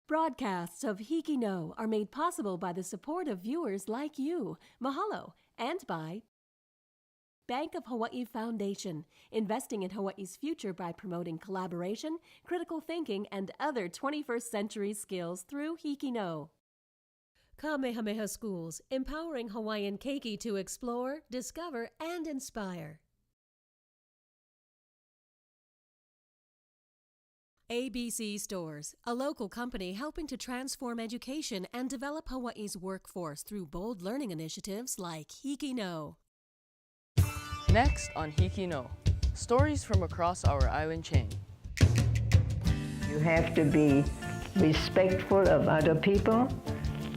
Broadcasts of HIKI No are made possible by the support of viewers like you. Mahalo. And by Bank of Hawaii Foundation, investing in Hawaii's future by promoting collaboration, critical thinking, and other 21st century skills through HIKI No. Kamehameha Schools, empowering Hawaiian keiki to explore, discover, and inspire. ABC Stores, a local company helping to transform education and develop Hawaii's workforce through bold learning initiatives like HIKI No. Next on HIKI No, stories from across our island chain. You have to be respectful of other people.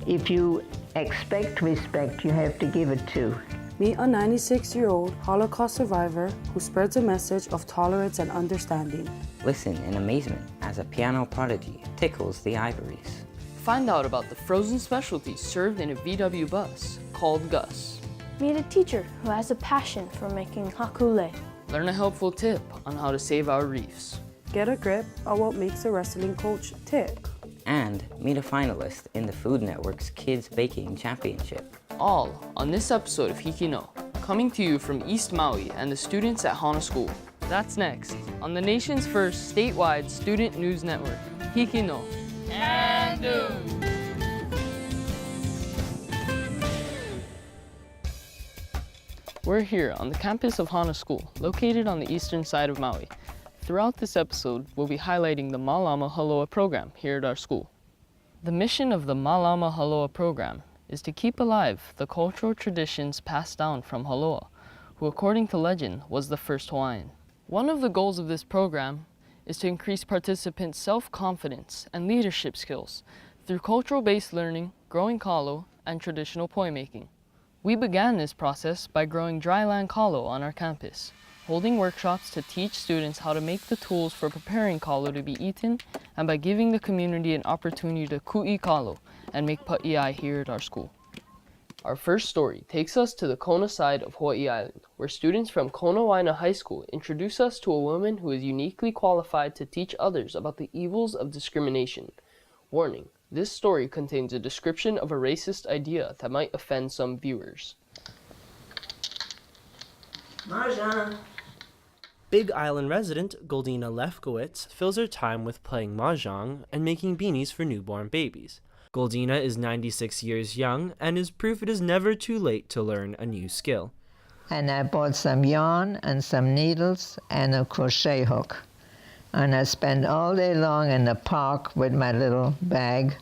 If you expect respect, you have to give it too. Meet a 96-year-old Holocaust survivor who spreads a message of tolerance and understanding. Listen in amazement as a piano prodigy tickles the ivories. Find out about the frozen specialties served in a VW bus called Gus. Meet a teacher who has a passion for making hakule. Learn a helpful tip on how to save our reefs. Get a grip on what makes a wrestling coach tick. And meet a finalist in the Food Network's Kids Baking Championship. All on this episode of HIKI No, coming to you from East Maui and the students at Hana School. That's next on the nation's first statewide student news network, HIKI No. And do! We're here on the campus of Hana School, located on the eastern side of Maui. Throughout this episode, we'll be highlighting the Mālama Haloa program here at our school. The mission of the Mālama Haloa program is to keep alive the cultural traditions passed down from Haloa, who according to legend was the first Hawaiian. One of the goals of this program is to increase participants' self-confidence and leadership skills through cultural-based learning, growing kalo, and traditional poi making. We began this process by growing dryland kalo on our campus, holding workshops to teach students how to make the tools for preparing kalo to be eaten, and by giving the community an opportunity to ku'i kalo and make pa'iai here at our school. Our first story takes us to the Kona side of Hawaii Island, where students from Konawaena High School introduce us to a woman who is uniquely qualified to teach others about the evils of discrimination. Warning, this story contains a description of a racist idea that might offend some viewers. Mahjong. Big Island resident Goldina Lefkowitz fills her time with playing mahjong and making beanies for newborn babies. Goldina is 96 years young and is proof it is never too late to learn a new skill. And I bought some yarn and some needles and a crochet hook. And I spent all day long in the park with my little bag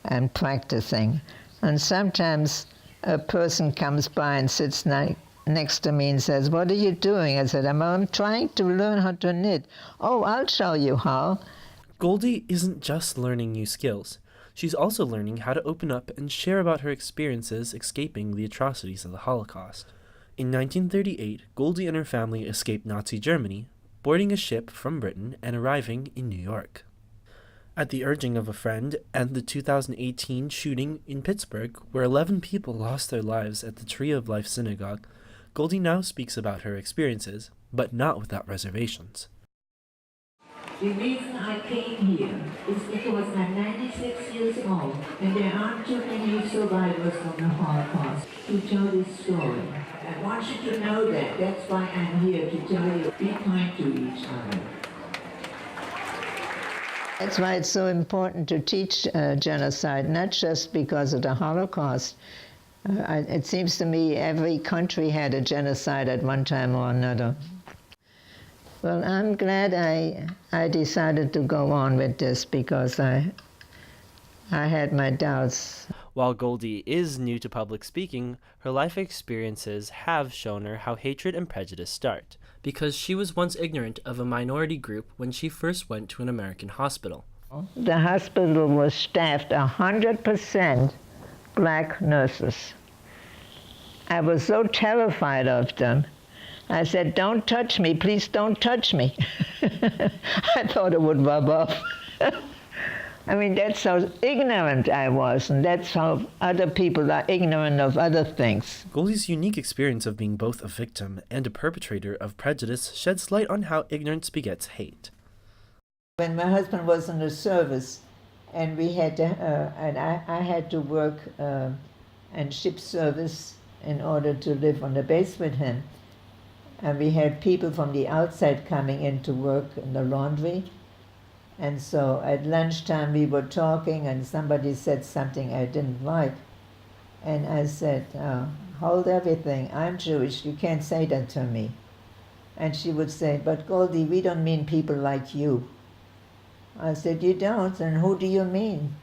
and practicing. And sometimes a person comes by and sits next to me and says, "What are you doing?" I said, I'm trying to learn how to knit." "Oh, I'll show you how." Goldie isn't just learning new skills. She's also learning how to open up and share about her experiences escaping the atrocities of the Holocaust. In 1938, Goldie and her family escaped Nazi Germany, boarding a ship from Britain and arriving in New York. At the urging of a friend and the 2018 shooting in Pittsburgh, where 11 people lost their lives at the Tree of Life Synagogue, Goldie now speaks about her experiences, but not without reservations. The reason I came here is because I'm 96 years old and there aren't too many survivors from the Holocaust to tell this story. I want you to know that. That's why I'm here, to tell you, be kind to each other. That's why it's so important to teach genocide, not just because of the Holocaust. It seems to me every country had a genocide at one time or another. Well, I'm glad I decided to go on with this because I had my doubts. While Goldie is new to public speaking, her life experiences have shown her how hatred and prejudice start, because she was once ignorant of a minority group when she first went to an American hospital. The hospital was staffed 100% black nurses. I was so terrified of them. I said, "Don't touch me, please don't touch me." I thought it would rub off. I mean, that's how ignorant I was, and that's how other people are ignorant of other things. Goldie's unique experience of being both a victim and a perpetrator of prejudice sheds light on how ignorance begets hate. When my husband was in the service, And we had to, and I had to work and ship service in order to live on the base with him. And we had people from the outside coming in to work in the laundry. And so at lunchtime we were talking and somebody said something I didn't like. And I said, hold everything, I'm Jewish, you can't say that to me. And she would say, but Goldie, we don't mean people like you. I said, you don't, and who do you mean?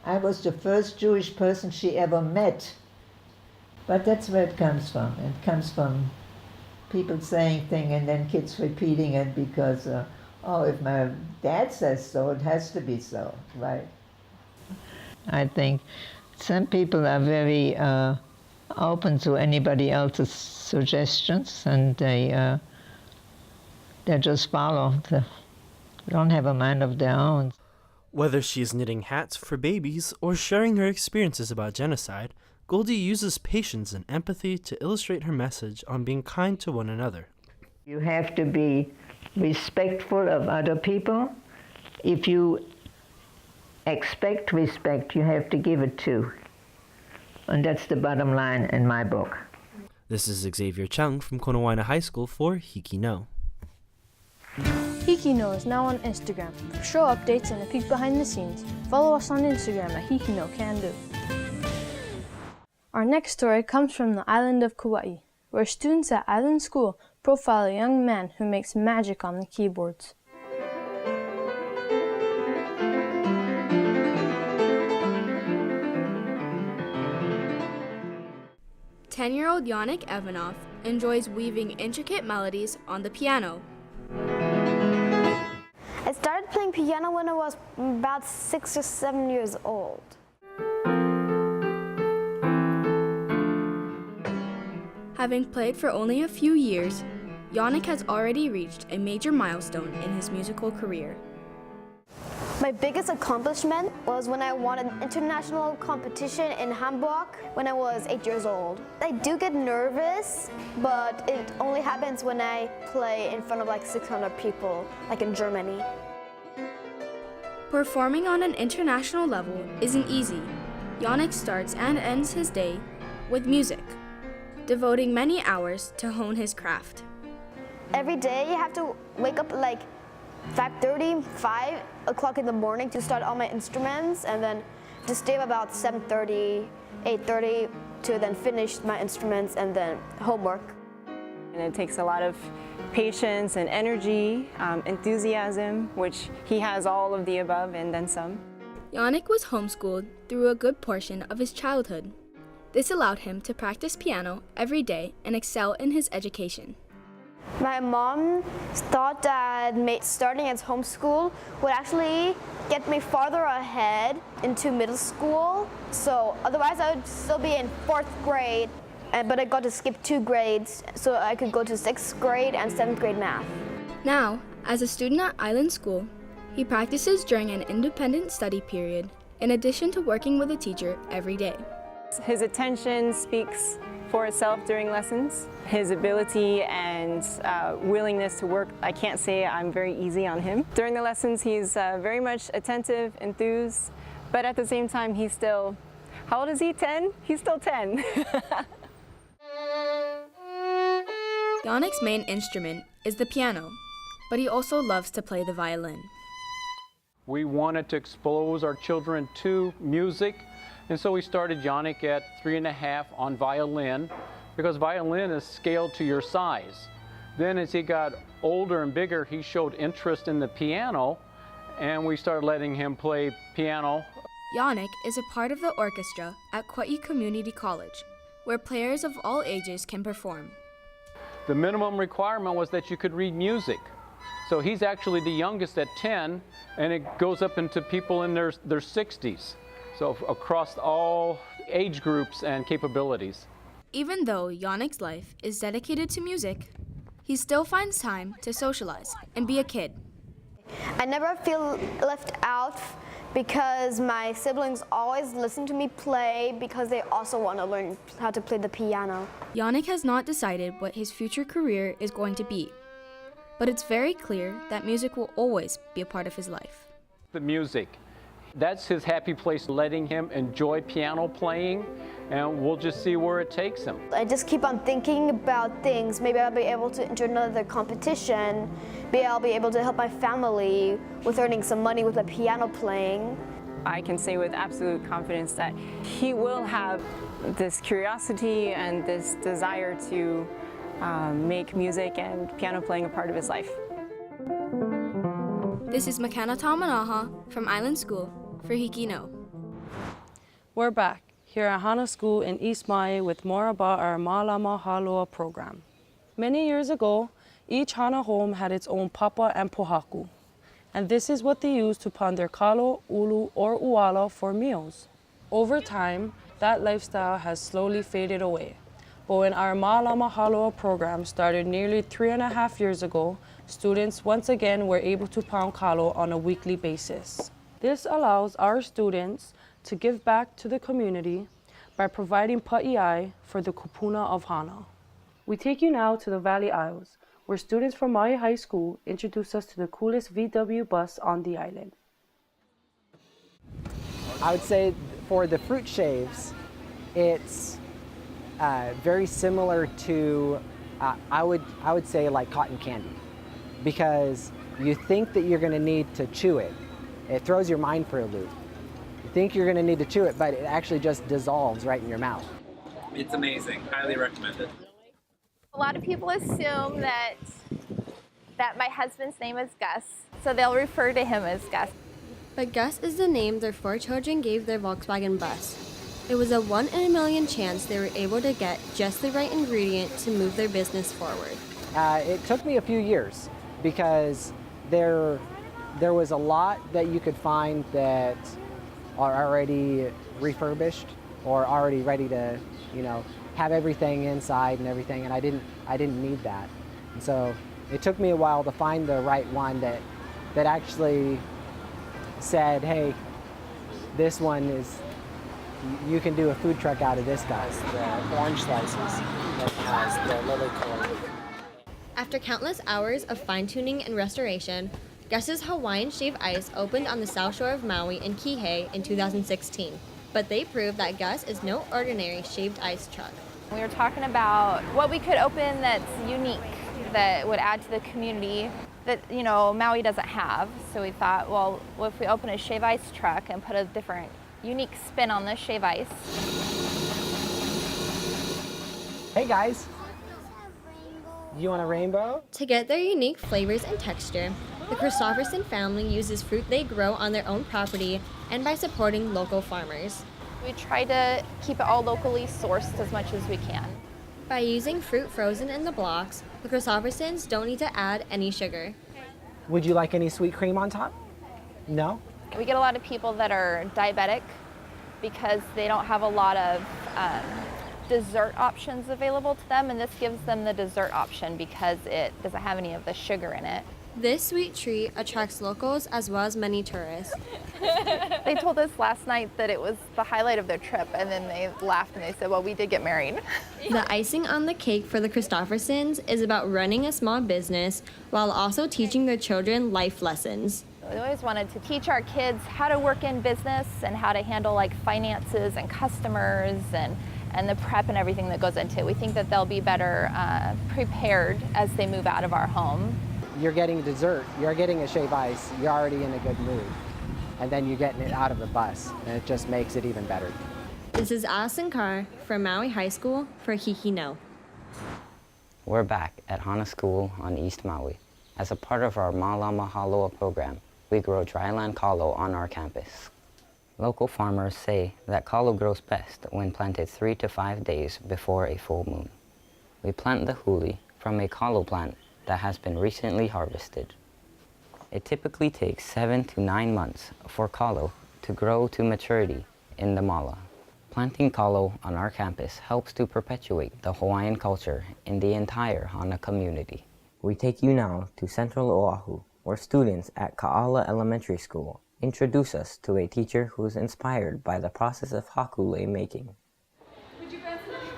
I was the first Jewish person she ever met. But that's where it comes from. It comes from people saying things and then kids repeating it because, oh, if my dad says so, it has to be so, right? I think some people are very open to anybody else's suggestions, and they just follow. They don't have a mind of their own. Whether she is knitting hats for babies or sharing her experiences about genocide, Goldie uses patience and empathy to illustrate her message on being kind to one another. You have to be respectful of other people. If you expect respect, you have to give it too. And that's the bottom line in my book. This is Xavier Chung from Konawaena High School for HIKI No. HIKI No is now on Instagram. For show updates and a peek behind the scenes, follow us on Instagram at HIKI No Can Do. Our next story comes from the island of Kauaʻi, where students at Island School profile a young man who makes magic on the keyboards. Ten-year-old Jannik Evanoff enjoys weaving intricate melodies on the piano. I started playing piano when I was about 6 or 7 years old. Having played for only a few years, Jannik has already reached a major milestone in his musical career. My biggest accomplishment was when I won an international competition in Hamburg when I was 8 years old. I do get nervous, but it only happens when I play in front of like 600 people, like in Germany. Performing on an international level isn't easy. Jannik starts and ends his day with music, devoting many hours to hone his craft. Every day you have to wake up like 5:30, 5 o'clock in the morning to start all my instruments, and then to stay up about 7:30, 8:30 to then finish my instruments and then homework. And it takes a lot of patience and energy, enthusiasm, which he has all of the above and then some. Jannik was homeschooled through a good portion of his childhood. This allowed him to practice piano every day and excel in his education. My mom thought that starting as homeschool would actually get me farther ahead into middle school. So otherwise I would still be in 4th grade, but I got to skip 2 grades so I could go to 6th grade and 7th grade math. Now, as a student at Island School, he practices during an independent study period in addition to working with a teacher every day. His attention speaks for itself during lessons. His ability and willingness to work, I can't say I'm very easy on him. During the lessons, he's very much attentive, enthused, but at the same time, he's still, how old is he, 10? He's still 10. Jannik's main instrument is the piano, but he also loves to play the violin. We wanted to expose our children to music, and so we started Jannik at 3.5 on violin, because violin is scaled to your size. Then as he got older and bigger, he showed interest in the piano, and we started letting him play piano. Jannik is a part of the orchestra at Kauaʻi Community College, where players of all ages can perform. The minimum requirement was that you could read music. So he's actually the youngest at 10, and it goes up into people in their 60s. So across all age groups and capabilities. Even though Jannik's life is dedicated to music, he still finds time to socialize and be a kid. I never feel left out because my siblings always listen to me play because they also want to learn how to play the piano. Jannik has not decided what his future career is going to be, but it's very clear that music will always be a part of his life. The music That's his happy place, letting him enjoy piano playing, and we'll just see where it takes him. I just keep on thinking about things. Maybe I'll be able to enter another competition. Maybe I'll be able to help my family with earning some money with my piano playing. I can say with absolute confidence that he will have this curiosity and this desire to make music and piano playing a part of his life. This is Makana Tamanaha from Island School for HIKI No. We're back here at Hana School in East Maui with more about our Mālama Haloa program. Many years ago, each Hana home had its own papa and pohaku, and this is what they used to pound their kalo, ulu, or uala for meals. Over time, that lifestyle has slowly faded away. But when our Mālama Haloa program started nearly 3.5 years ago, students once again were able to pound kalo on a weekly basis. This allows our students to give back to the community by providing pa'iai for the kupuna of Hana. We take you now to the Valley Isles, where students from Maui High School introduce us to the coolest VW bus on the island. I would say for the fruit shaves, it's very similar to, I would say like cotton candy, because you think that you're going to need to chew it. It throws your mind for a loop. You think you're going to need to chew it, but it actually just dissolves right in your mouth. It's amazing. Highly recommended. A lot of people assume that my husband's name is Gus, so they'll refer to him as Gus. But Gus is the name their 4 children gave their Volkswagen bus. It was a 1 in a million chance they were able to get just the right ingredient to move their business forward. It took me a few years because there was a lot that you could find that are already refurbished or already ready to, have everything inside and everything, and I didn't need that. And so it took me a while to find the right one that actually said, hey, this one is, you can do a food truck out of this guy. The orange slices that has the lily corn. After countless hours of fine-tuning and restoration, Gus's Hawaiian Shave Ice opened on the south shore of Maui in Kihei in 2016. But they proved that Gus is no ordinary shaved ice truck. We were talking about what we could open that's unique, that would add to the community that, Maui doesn't have. So we thought, well, what if we open a shave ice truck and put a different, unique spin on the shave ice? Hey guys, you want a rainbow? To get their unique flavors and texture, the Christopherson family uses fruit they grow on their own property and by supporting local farmers. We try to keep it all locally sourced as much as we can. By using fruit frozen in the blocks, the Christophersons don't need to add any sugar. Would you like any sweet cream on top? No? We get a lot of people that are diabetic because they don't have a lot of dessert options available to them, and this gives them the dessert option because it doesn't have any of the sugar in it. This sweet treat attracts locals as well as many tourists. They told us last night that it was the highlight of their trip, and then they laughed and they said, well, we did get married. The icing on the cake for the Christophersons is about running a small business while also teaching their children life lessons. We always wanted to teach our kids how to work in business and how to handle finances and customers and the prep and everything that goes into it. We think that they'll be better prepared as they move out of our home. You're getting dessert, you're getting a shave ice, you're already in a good mood. And then you're getting it out of the bus, and it just makes it even better. This is Allison Carr from Maui High School for HIKI No. We're back at Hana School on East Maui. As a part of our Mālama Haloa program, we grow dryland kalo on our campus. Local farmers say that kalo grows best when planted 3 to 5 days before a full moon. We plant the huli from a kalo plant that has been recently harvested. It typically takes 7 to 9 months for kalo to grow to maturity in the mala. Planting kalo on our campus helps to perpetuate the Hawaiian culture in the entire Hana community. We take you now to Central Oahu, where students at Ka'ala Elementary School introduce us to a teacher who is inspired by the process of hakule making.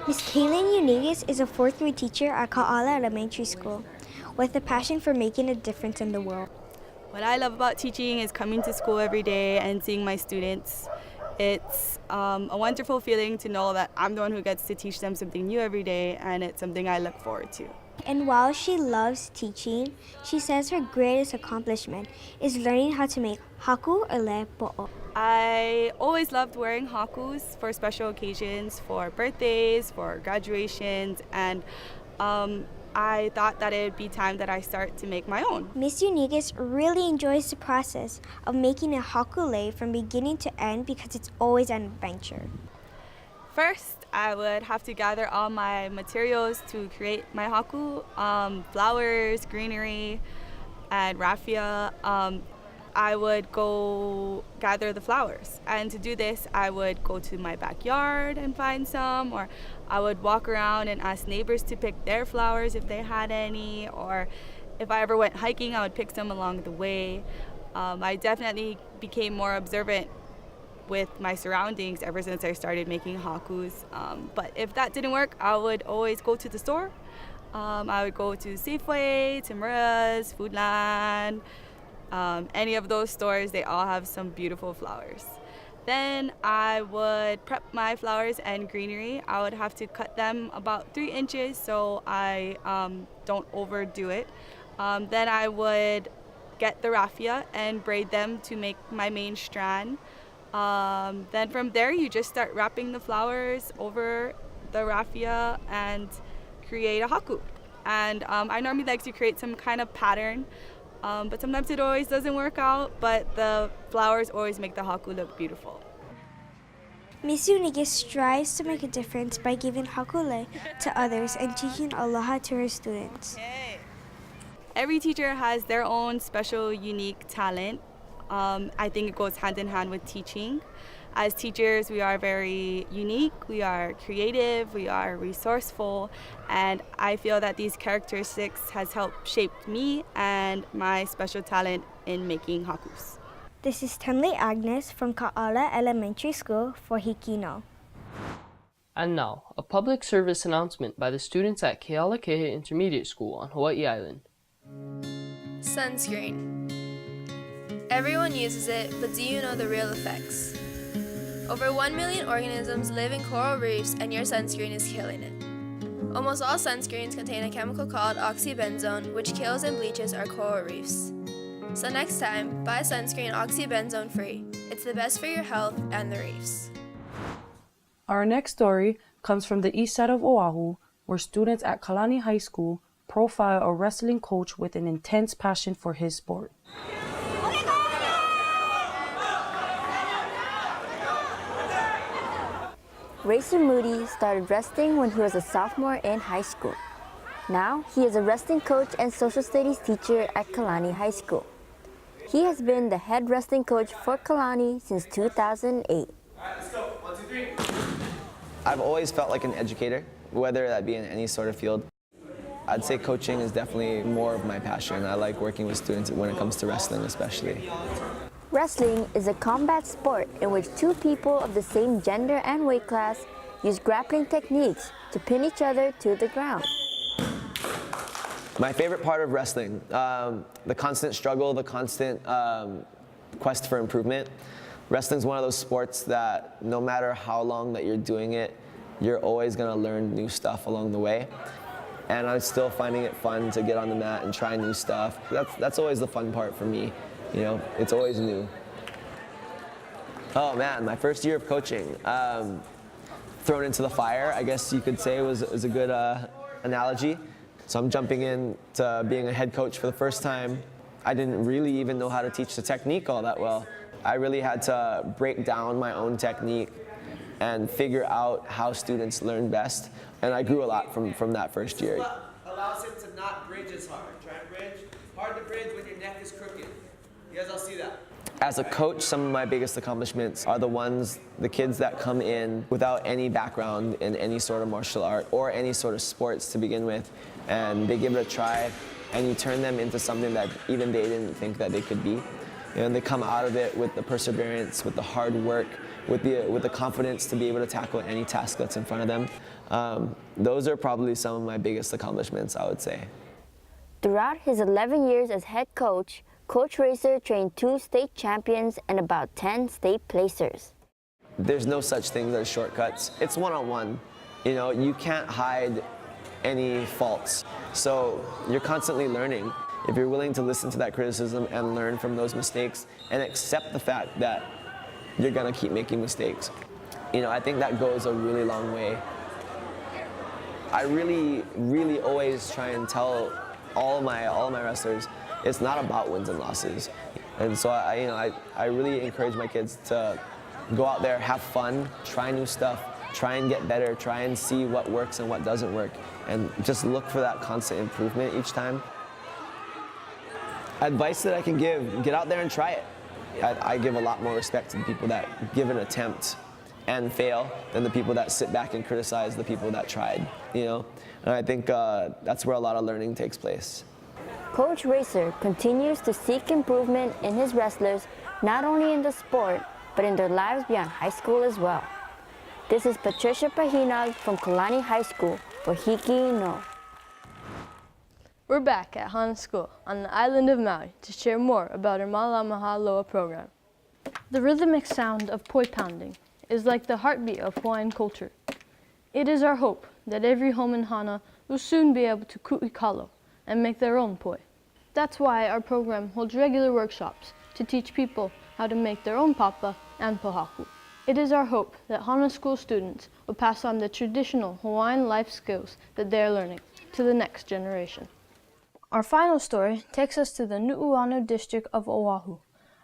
Ms. Kaylin Unigas is a 4th grade teacher at Ka'ala Elementary School with a passion for making a difference in the world. What I love about teaching is coming to school every day and seeing my students. It's a wonderful feeling to know that I'm the one who gets to teach them something new every day, and it's something I look forward to. And while she loves teaching, she says her greatest accomplishment is learning how to make haku or le po'o. I always loved wearing hakus for special occasions, for birthdays, for graduations, and I thought that it would be time that I start to make my own. Miss Unigis really enjoys the process of making a hakule from beginning to end because it's always an adventure. First, I would have to gather all my materials to create my haku, flowers, greenery, and raffia. I would go gather the flowers, and to do this I would go to my backyard and find some, or I would walk around and ask neighbors to pick their flowers if they had any, or if I ever went hiking I would pick some along the way. I definitely became more observant with my surroundings ever since I started making hakus, but if that didn't work I would always go to the store. I would go to Safeway, Timura's, Foodland, any of those stores. They all have some beautiful flowers. Then I would prep my flowers and greenery. I would have to cut them about 3 inches so I don't overdo it. Then I would get the raffia and braid them to make my main strand. Then from there you just start wrapping the flowers over the raffia and create a haku. And I normally like to create some kind of pattern. But sometimes it always doesn't work out, but the flowers always make the haku look beautiful. Miss Unigis strives to make a difference by giving hakule to others and teaching aloha to her students. Every teacher has their own special, unique talent. I think it goes hand in hand with teaching. As teachers, we are very unique, we are creative, we are resourceful, and I feel that these characteristics has helped shape me and my special talent in making hakus. This is Tenley Agnes from Ka'ala Elementary School for HIKI No. And now, a public service announcement by the students at Kealakehe Intermediate School on Hawaiʻi Island. Sunscreen. Everyone uses it, but do you know the real effects? Over 1 million organisms live in coral reefs, and your sunscreen is killing it. Almost all sunscreens contain a chemical called oxybenzone, which kills and bleaches our coral reefs. So next time, buy sunscreen oxybenzone free. It's the best for your health and the reefs. Our next story comes from the east side of Oahu, where students at Kalani High School profile a wrestling coach with an intense passion for his sport. Racer Moody started wrestling when he was a sophomore in high school. Now, he is a wrestling coach and social studies teacher at Kalani High School. He has been the head wrestling coach for Kalani since 2008. All right, let's go. 1, 2, 3. I've always felt like an educator, whether that be in any sort of field. I'd say coaching is definitely more of my passion. I like working with students when it comes to wrestling especially. Wrestling is a combat sport in which 2 people of the same gender and weight class use grappling techniques to pin each other to the ground. My favorite part of wrestling, the constant struggle, the constant quest for improvement. Wrestling's one of those sports that no matter how long that you're doing it, you're always gonna learn new stuff along the way. And I'm still finding it fun to get on the mat and try new stuff. That's always the fun part for me. You know, it's always new. Oh man, my first year of coaching, thrown into the fire, I guess you could say was a good analogy. So I'm jumping in to being a head coach for the first time. I didn't really even know how to teach the technique all that well. I really had to break down my own technique and figure out how students learn best. And I grew a lot from that first year. Allows him to not bridge as hard. Try and bridge. Hard to bridge when your neck is crooked. You guys all see that? As a coach, some of my biggest accomplishments are the kids that come in without any background in any sort of martial art or any sort of sports to begin with, and they give it a try, and you turn them into something that even they didn't think that they could be. And they come out of it with the perseverance, with the hard work, with the confidence to be able to tackle any task that's in front of them. Those are probably some of my biggest accomplishments, I would say. Throughout his 11 years as head coach, Coach Racer trained 2 state champions and about 10 state placers. There's no such thing as shortcuts. It's one-on-one. You know, you can't hide any faults. So you're constantly learning. If you're willing to listen to that criticism and learn from those mistakes and accept the fact that you're gonna keep making mistakes, you know, I think that goes a really long way. I really always try and tell all of my wrestlers, it's not about wins and losses. And so I really encourage my kids to go out there, have fun, try new stuff, try and get better, try and see what works and what doesn't work, and just look for that constant improvement each time. Advice that I can give, get out there and try it. I give a lot more respect to the people that give an attempt and fail than the people that sit back and criticize the people that tried, you know? And I think that's where a lot of learning takes place. Coach Racer continues to seek improvement in his wrestlers, not only in the sport, but in their lives beyond high school as well. This is Patricia Pahinag from Kalani High School for HIKI No. We're back at Hana School on the island of Maui to share more about our Malamaha Loa program. The rhythmic sound of poi pounding is like the heartbeat of Hawaiian culture. It is our hope that every home in Hana will soon be able to ku'i kalo and make their own poi. That's why our program holds regular workshops to teach people how to make their own papa and pohaku. It is our hope that Hana School students will pass on the traditional Hawaiian life skills that they are learning to the next generation. Our final story takes us to the Nu'uanu district of Oahu,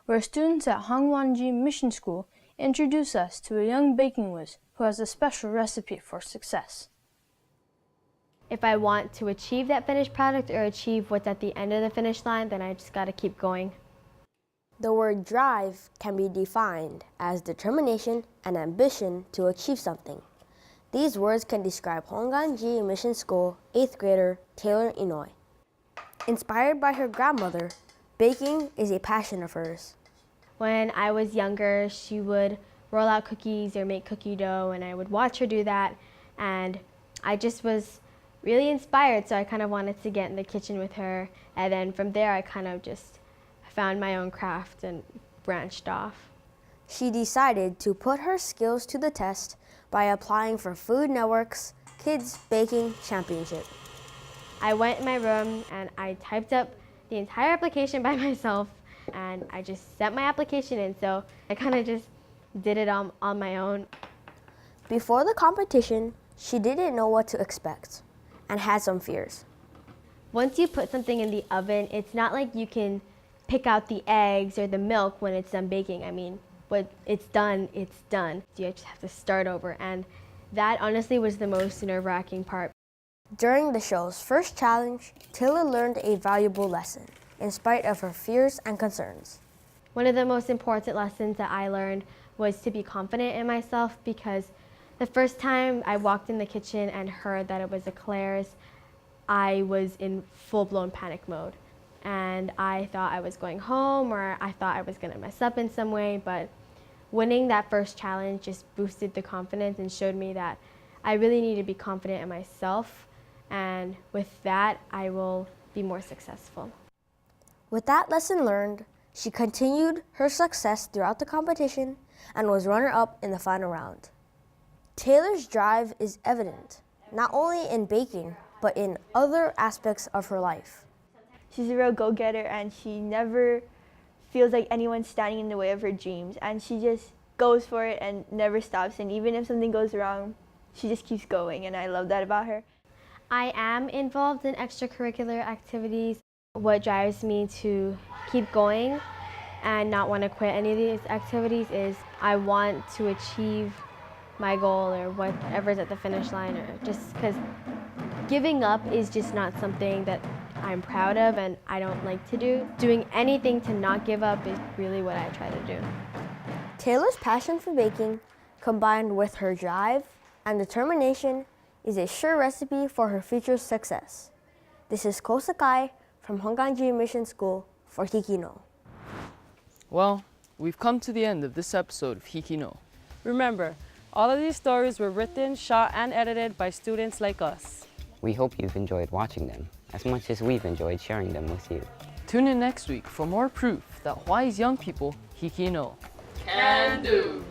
where students at Hongwanji Mission School introduce us to a young baking whiz who has a special recipe for success. If I want to achieve that finished product or achieve what's at the end of the finish line, then I just gotta keep going. The word drive can be defined as determination and ambition to achieve something. These words can describe Hongwanji Mission School 8th grader Taylor Inouye. Inspired by her grandmother, baking is a passion of hers. When I was younger, she would roll out cookies or make cookie dough, and I would watch her do that, and I just was really inspired, so I kind of wanted to get in the kitchen with her, and then from there I kind of just found my own craft and branched off. She decided to put her skills to the test by applying for Food Network's Kids Baking Championship. I went in my room and I typed up the entire application by myself, and I just sent my application in, so I kind of just did it on my own. Before the competition, she didn't know what to expect and had some fears. Once you put something in the oven, it's not like you can pick out the eggs or the milk when it's done baking. I mean, when it's done, it's done. You just have to start over, and that honestly was the most nerve-wracking part. During the show's first challenge, Taylor learned a valuable lesson, in spite of her fears and concerns. One of the most important lessons that I learned was to be confident in myself, because the first time I walked in the kitchen and heard that it was eclairs, I was in full-blown panic mode. And I thought I was going home, or I thought I was going to mess up in some way, but winning that first challenge just boosted the confidence and showed me that I really need to be confident in myself, and with that, I will be more successful. With that lesson learned, she continued her success throughout the competition and was runner-up in the final round. Taylor's drive is evident, not only in baking, but in other aspects of her life. She's a real go-getter, and she never feels like anyone's standing in the way of her dreams, and she just goes for it and never stops, and even if something goes wrong, she just keeps going, and I love that about her. I am involved in extracurricular activities. What drives me to keep going and not want to quit any of these activities is I want to achieve my goal or whatever's at the finish line, or just because giving up is just not something that I'm proud of and I don't like to do. Doing anything to not give up is really what I try to do. Taylor's passion for baking, combined with her drive and determination, is a sure recipe for her future success. This is Ko Sakai from Hongwanji Mission School for HIKI No. Well, we've come to the end of this episode of HIKI No. Remember, all of these stories were written, shot, and edited by students like us. We hope you've enjoyed watching them as much as we've enjoyed sharing them with you. Tune in next week for more proof that Hawaii's young people HIKI no. Can do.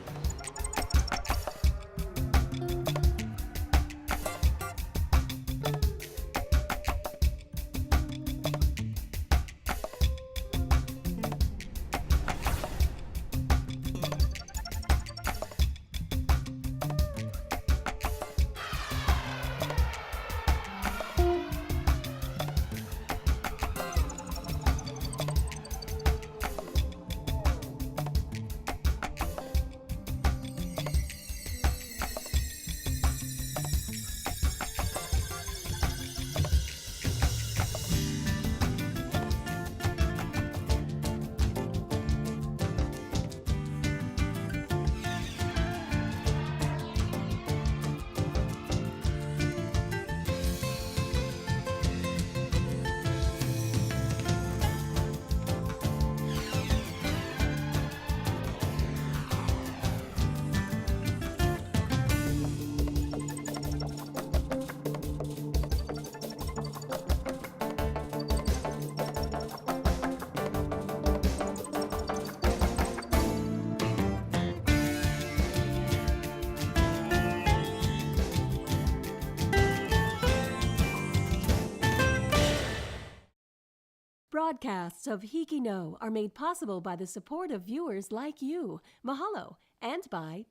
Broadcasts of HIKI no are made possible by the support of viewers like you. Mahalo. And by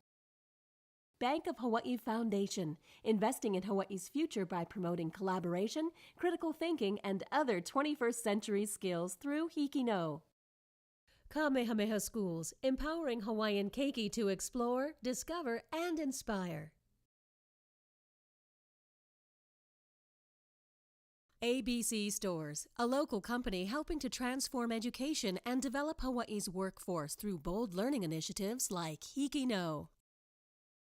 Bank of Hawaii Foundation, investing in Hawaii's future by promoting collaboration, critical thinking, and other 21st century skills through HIKI no. Kamehameha Schools, empowering Hawaiian keiki to explore, discover, and inspire. ABC Stores, a local company helping to transform education and develop Hawaii's workforce through bold learning initiatives like HIKI no.